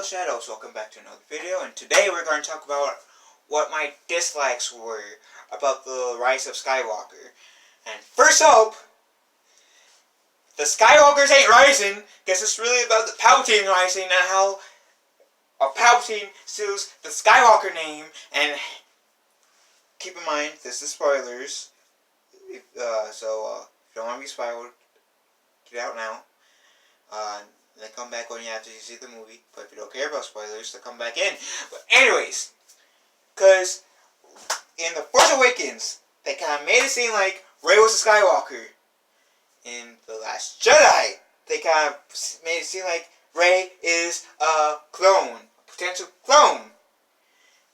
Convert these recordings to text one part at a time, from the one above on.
Shadows, welcome back to another video, and today we're going to talk about what my dislikes were about the Rise of Skywalker. And first up, the Skywalkers ain't rising, because it's really about the Palpatine rising and how a Palpatine steals the Skywalker name. And keep in mind, this is spoilers, so if you don't want to be spoiled, get out now. Then come back when you have to see the movie. But if you don't care about spoilers, then come back in. But anyways, because in The Force Awakens, they kind of made it seem like Rey was a Skywalker. In The Last Jedi, they kind of made it seem like Rey is a clone, a potential clone.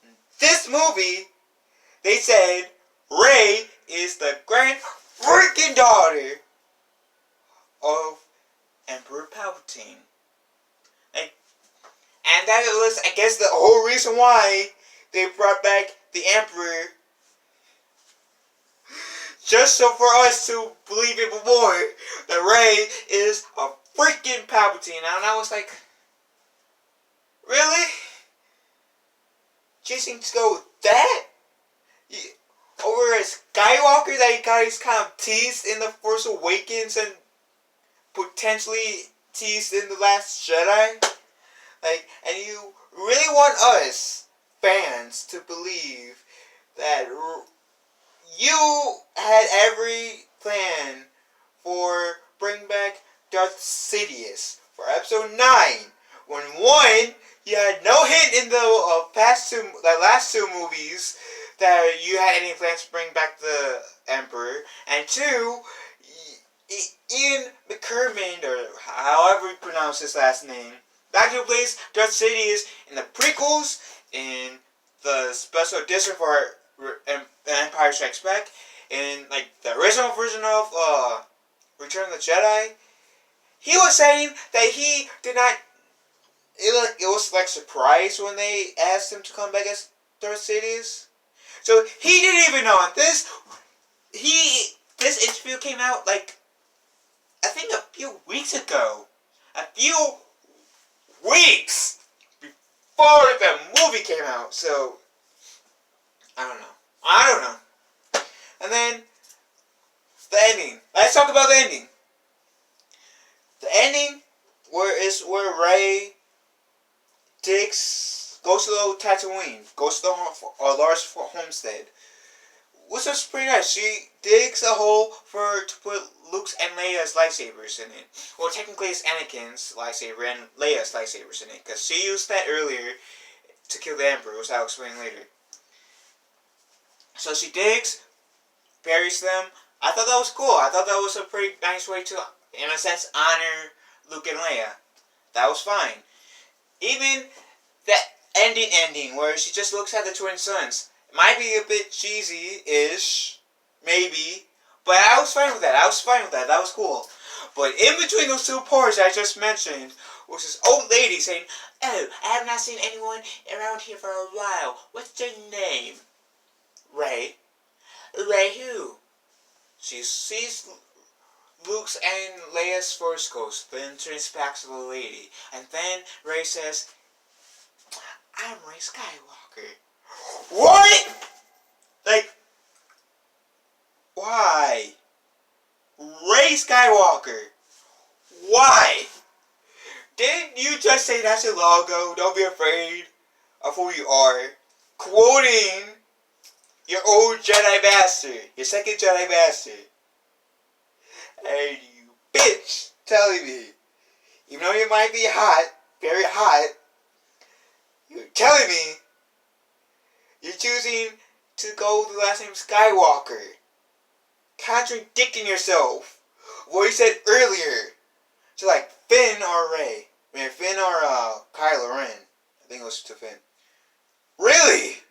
In this movie, they said Rey is the grand freaking daughter of Emperor Palpatine. And that was, I guess, the whole reason why they brought back the Emperor. Just so for us to believe even more that Rey is a freaking Palpatine. And I was like, really? Chasing to go with that? Over a Skywalker that you guys kind of teased in The Force Awakens and potentially teased in The Last Jedi? And you really want us, fans, to believe that you had every plan for bringing back Darth Sidious for Episode 9. When one, you had no hint in the last two movies that you had any plans to bring back the Emperor. And two, Ian McCormick, or however you pronounce his last name, the actor who plays Darth Sidious in the prequels, in the special edition for Empire Strikes Back, in the original version of Return of the Jedi, he was saying that he did not. It was surprise when they asked him to come back as Darth Sidious. So he didn't even know. This interview came out I think a few weeks ago. A few weeks before the movie came out. So I don't know. And then the ending. Let's talk about the ending. The ending where Rey goes to Tatooine, goes to the Lars homestead, which was pretty nice. She digs a hole to put Luke's and Leia's lightsabers in it. Well, technically it's Anakin's lightsaber and Leia's lightsabers in it, because she used that earlier to kill the Emperor, which I'll explain later. So she digs, buries them. I thought that was cool. I thought that was a pretty nice way to, in a sense, honor Luke and Leia. That was fine. Even that ending where she just looks at the twin suns. It might be a bit cheesy-ish, maybe, but I was fine with that. That was cool. But in between those two parts I just mentioned was this old lady saying, "Oh, I have not seen anyone around here for a while. What's their name?" Rey. Rey who? She sees Luke's and Leia's Force Ghost, then turns back to the lady. And then Rey says, "I'm Rey Skywalker." What? Why? Rey Skywalker. Why? Didn't you just say that's your logo? Don't be afraid of who you are. Quoting your old Jedi Master, your second Jedi Master. And you bitch telling me, even though you might be hot, very hot, you're telling me you're choosing to go with the last name Skywalker. Contradicting yourself. What you said earlier. So Finn or Rey. Finn or Kylo Ren. I think it was to Finn. Really?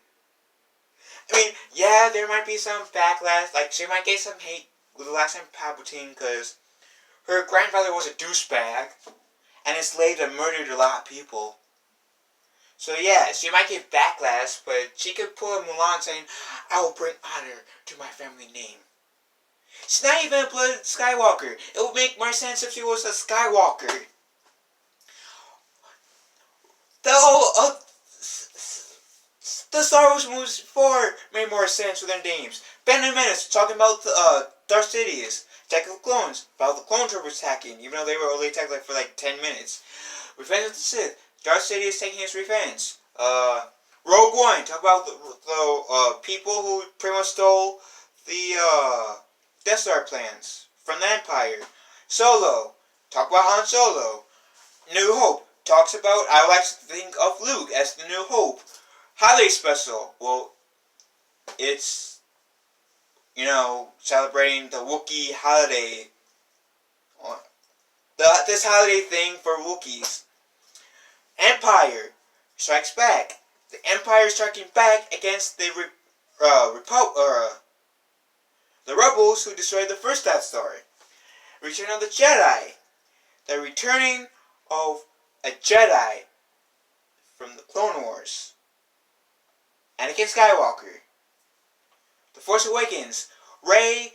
Yeah, there might be some backlash. She might get some hate with the last name Palpatine because her grandfather was a douchebag and enslaved and murdered a lot of people. So yeah, she might get backlash, but she could pull a Mulan saying, "I will bring honor to my family name." She's not even a blood Skywalker. It would make more sense if she was a Skywalker. The the Star Wars movies before made more sense with their names. Phantom Menace, talking about the Darth Sidious. Attack of the Clones, about the clone troopers attacking, even though they were only attacked for 10 minutes. Revenge of the Sith, Darth Sidious taking his revenge. Rogue One, talk about the people who pretty much stole the Death Star plans from the Empire. Solo, talk about Han Solo. New Hope, talks about, I like to think of Luke as the New Hope. Holiday Special, well, it's, celebrating the Wookiee holiday. This holiday thing for Wookiees. Empire Strikes Back. The Empire striking back against the the rebels who destroyed the first Death Star. Return of the Jedi. The returning of a Jedi from the Clone Wars. Anakin Skywalker. The Force Awakens. Rey,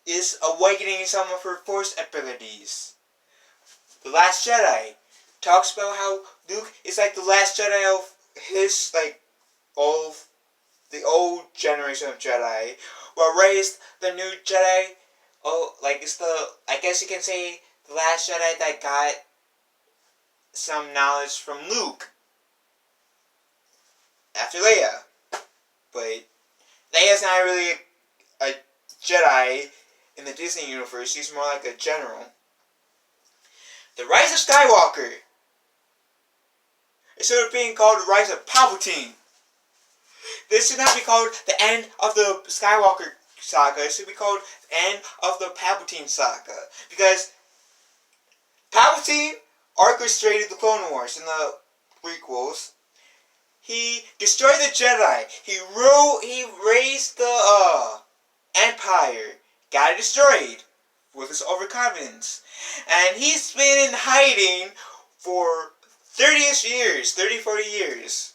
is awakening some of her Force abilities. The Last Jedi talks about how Luke is like the last Jedi of his, of the old generation of Jedi, while Rey is the new Jedi. It's I guess you can say, the last Jedi that got some knowledge from Luke after Leia. But Leia's not really a Jedi in the Disney universe. She's more like a general. The Rise of Skywalker. Instead of being called the Rise of Palpatine, this should not be called the end of the Skywalker saga. It should be called the end of the Palpatine saga. Because Palpatine orchestrated the Clone Wars in the prequels. He destroyed the Jedi. He raised the Empire. Got it destroyed with his overconfidence. And he's been in hiding for 30 years, 30, 40 years.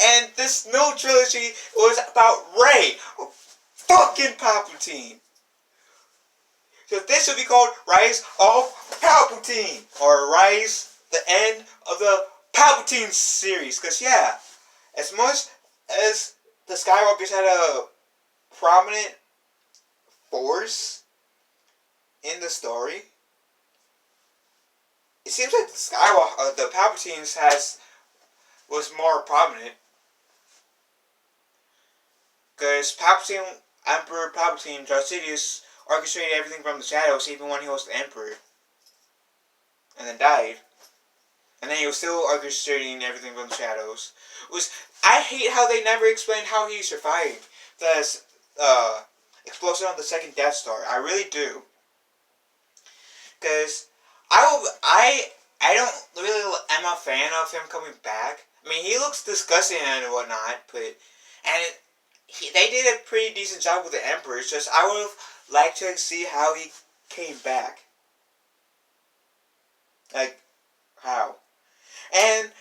And this new trilogy was about Rey, fucking Palpatine. So this should be called Rise of Palpatine, or Rise, the end of the Palpatine series. Because yeah, as much as the Skywalkers had a prominent force in the story, it seems like the Palpatines was more prominent. Because Emperor Palpatine, Darth Sidious, orchestrated everything from the shadows, even when he was the Emperor. And then died. And then he was still orchestrating everything from the shadows. I hate how they never explained how he survived the explosion on the second Death Star. I really do. Because I don't really am a fan of him coming back. I mean, he looks disgusting and whatnot, but they did a pretty decent job with the Emperor. It's just I would have liked to see how he came back. Like, how? And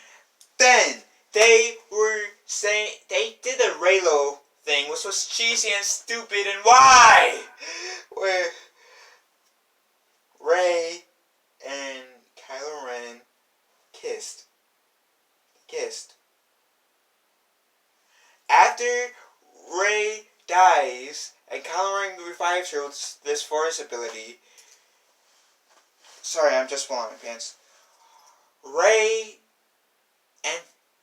then they were saying they did the Reylo thing, which was cheesy and stupid, and why? Where Rey and Kylo Ren kissed. After Rey dies and Kylo Ren revives her with this Force ability. Sorry, I'm just pulling my pants. Rey and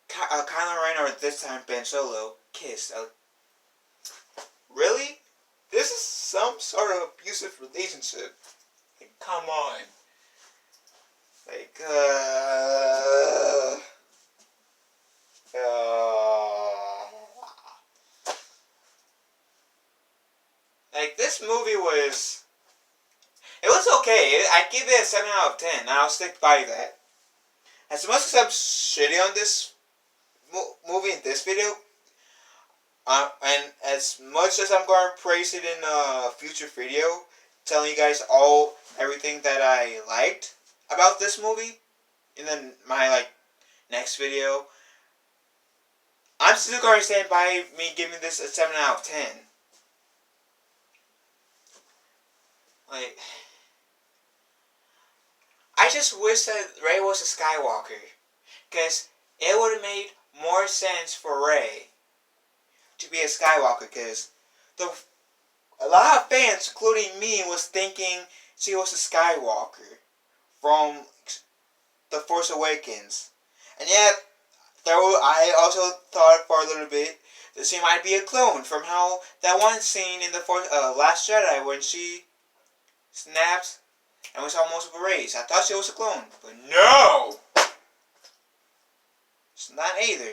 Kylo Ren, or this time Ben Solo, kissed. Really? This is some sort of abusive relationship. Like, come on. This movie was... It was okay. I give it a 7 out of 10. And I'll stick by that. As much as I'm shitty on this movie in this video, and as much as I'm going to praise it in a future video, telling you guys everything that I liked about this movie, in my next video, I'm still going to stand by me giving this a 7 out of 10. I just wish that Rey was a Skywalker, because it would have made more sense for Rey to be a Skywalker, because the a lot of fans, including me, was thinking she was a Skywalker from The Force Awakens. And yet, I also thought for a little bit that she might be a clone from how that one scene in the Last Jedi when she snaps and was almost erased. I thought she was a clone, but no! It's not either.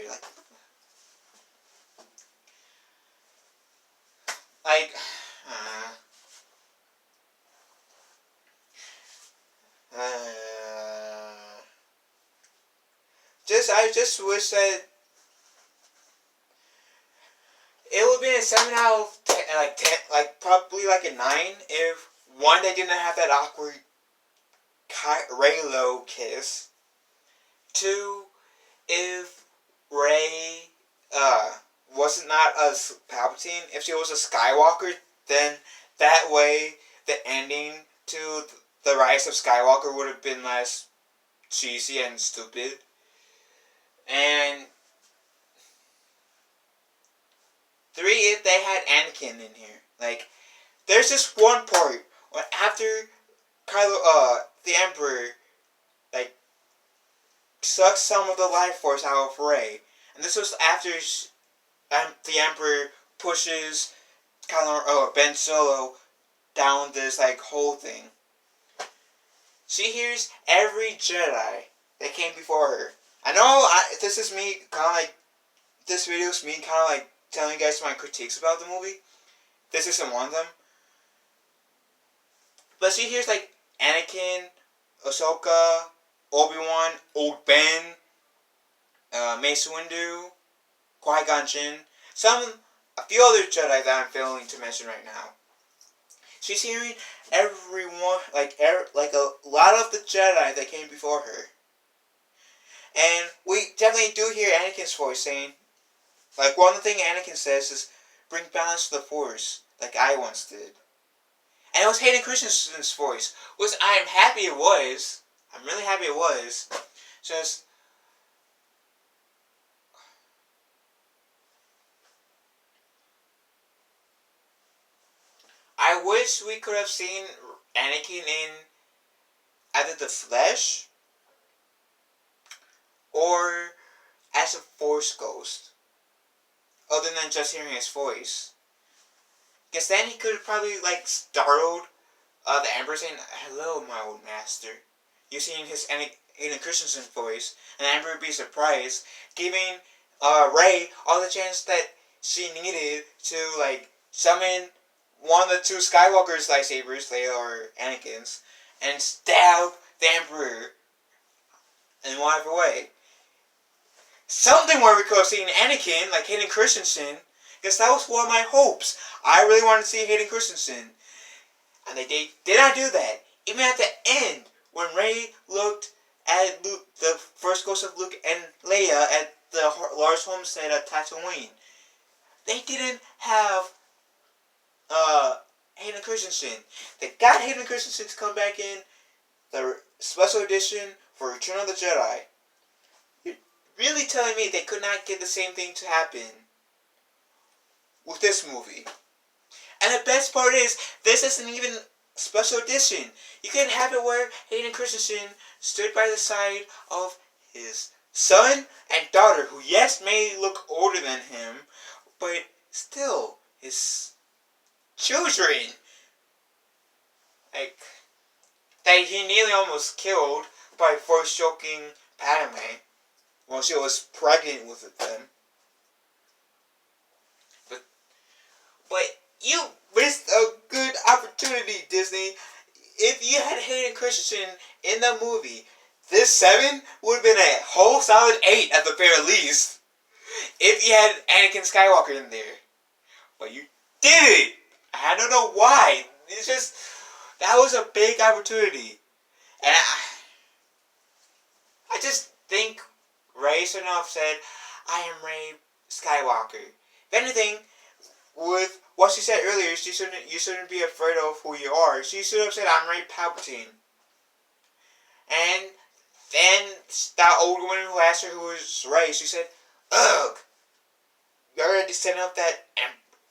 Like, uh, I just wish that it would be a 7 out of 10, like 10, like probably like a 9 if one they didn't have that awkward Reylo kiss. 2, if Rey wasn't not a Palpatine. If she was a Skywalker, then that way the ending to the Rise of Skywalker would have been less cheesy and stupid. And 3, if they had Anakin in here. Like, there's this one part when after the Emperor, like, sucks some of the life force out of Rey. And this was after the Emperor pushes Ben Solo down this, like, whole thing. She hears every Jedi that came before her. I know this is me kind of like, this video is me kind of like telling you guys my critiques about the movie. This isn't one of them. But she hears like Anakin, Ahsoka, Obi-Wan, Old Ben, Mace Windu, Qui-Gon Jinn, a few other Jedi that I'm failing to mention right now. She's hearing everyone, like a lot of the Jedi that came before her. And we definitely do hear Anakin's voice saying, like, one of the things Anakin says is, bring balance to the Force, like I once did. And it was Hayden Christensen's voice, which I'm happy it was. I'm really happy it was. Just, I wish we could have seen Anakin in either the flesh or as a Force ghost, other than just hearing his voice. Because then he could have probably like startled the Emperor saying, "Hello, my old master." You seeing his Hayden Christensen voice, and the Emperor would be surprised, giving Rey all the chance that she needed to like summon one of the 2 Skywalker's lightsabers, Leia or Anakin's, and stab the Emperor in whatever way. Something where we could have seen Anakin, like Hayden Christensen, because that was one of my hopes. I really wanted to see Hayden Christensen. And they did not do that. Even at the end, when Rey looked at Luke, the first ghost of Luke and Leia at the large homestead at Tatooine, they didn't have Hayden Christensen. They got Hayden Christensen to come back in the special edition for Return of the Jedi. You're really telling me they could not get the same thing to happen with this movie? And the best part is, this isn't even special edition. You can have it where Hayden Christensen stood by the side of his son and daughter, who yes may look older than him, but still his children. Like, that he nearly almost killed by force choking Padme while she was pregnant with them. But you missed a good opportunity, Disney. If you had Hayden Christensen in the movie, this 7 would have been a whole solid 8 at the very least. If you had Anakin Skywalker in there. But you did it! I don't know why. It's just, that was a big opportunity. And I just think Rey should have said, "I am Rey Skywalker." If anything, with what she said earlier, you shouldn't be afraid of who you are. She should have said, "I'm Rey Palpatine." And then that old woman who asked her who was right, she said, "Ugh, you're a descendant of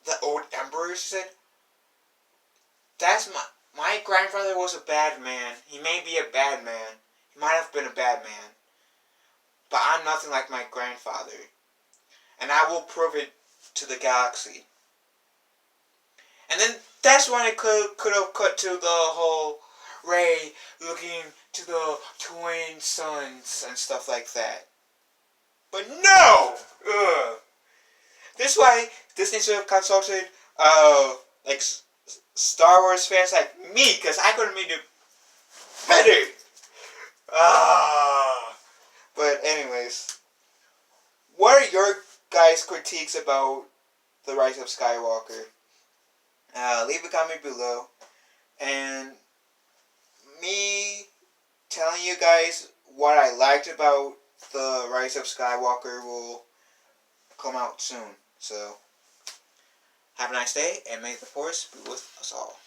the old emperor." She said, "That's my grandfather was a bad man. He may be a bad man. He might have been a bad man, but I'm nothing like my grandfather, and I will prove it to the galaxy." And then that's when it could have cut to the whole Rey looking to the twin suns and stuff like that. But no! Ugh. This is why Disney should have consulted like Star Wars fans like me, because I could have made it better. But anyways, what are your guys' critiques about The Rise of Skywalker? Leave a comment below. And me telling you guys what I liked about The Rise of Skywalker will come out soon. So, have a nice day, and may the Force be with us all.